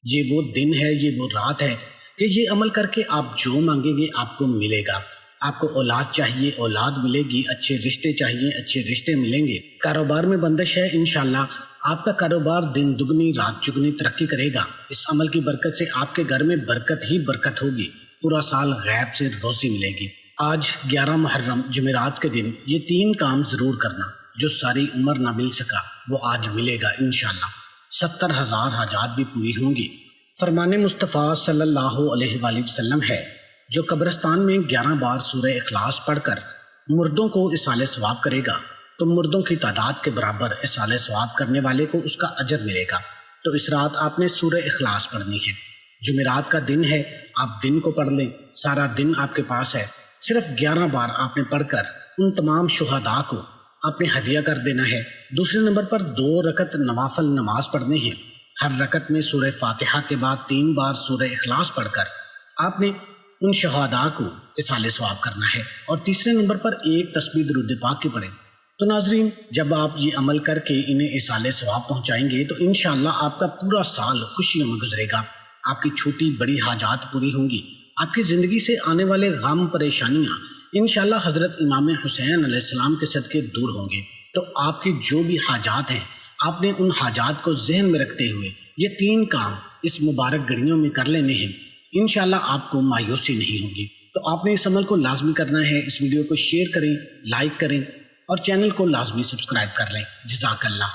یہ وہ دن ہے، یہ وہ رات ہے کہ یہ عمل کر کے آپ جو مانگیں گے آپ کو ملے گا۔ آپ کو اولاد چاہیے، اولاد ملے گی، اچھے رشتے چاہیے، اچھے رشتے ملیں گے۔ کاروبار میں بندش ہے، انشاءاللہ آپ کا کاروبار دن دگنی رات چگنی ترقی کرے گا۔ اس عمل کی برکت سے آپ کے گھر میں برکت ہی برکت ہوگی، پورا سال غیب سے روزی ملے گی۔ آج 11 محرم جمعرات کے دن یہ 3 کام ضرور کرنا جو ساری عمر نہ مل سکا، وہ آج ملے گا انشاءاللہ۔ 70,000 حاجات بھی پوری ہوں گی۔ فرمان مصطفیٰ صلی اللہ علیہ وآلہ وسلم ہے، جو قبرستان میں 11 بار سورہ اخلاص پڑھ کر مردوں کو اصالہ ثواب کرے گا تو مردوں کی تعداد کے برابر اصالہ ثواب کرنے والے کو اس کا اجر ملے گا۔ تو اس رات آپ نے سورہ اخلاص پڑھنی ہے۔ جمعرات کا دن ہے، آپ دن کو پڑھ لیں، سارا دن آپ کے پاس ہے۔ صرف 11 بار آپ نے پڑھ کر ان تمام شہداء کو آپ نے ہدیہ کر دینا ہے۔ دوسرے نمبر پر 2 رکعت نوافل نماز پڑھنی ہے۔ ہر رکعت میں سورہ فاتحہ کے بعد 3 بار سورہ اخلاص پڑھ کر آپ نے ان شہداء کو اصالہ ثواب کرنا ہے، اور تیسرے نمبر پر 1 تسبیح درود پاک کی پڑھیں۔ تو ناظرین، جب آپ یہ عمل کر کے انہیں اصالہ ثواب پہنچائیں گے تو انشاءاللہ آپ کا پورا سال خوشیوں میں گزرے گا۔ آپ کی چھوٹی بڑی حاجات پوری ہوں گی۔ آپ کی زندگی سے آنے والے غم پریشانیاں انشاءاللہ حضرت امام حسین علیہ السلام کے صدقے دور ہوں گے۔ تو آپ کی جو بھی حاجات ہیں، آپ نے ان حاجات کو ذہن میں رکھتے ہوئے یہ 3 کام اس مبارک گھڑیوں میں کر لینے ہیں۔ انشاءاللہ آپ کو مایوسی نہیں ہوگی۔ تو آپ نے اس عمل کو لازمی کرنا ہے۔ اس ویڈیو کو شیئر کریں، لائک کریں اور چینل کو لازمی سبسکرائب کر لیں۔ جزاک اللہ۔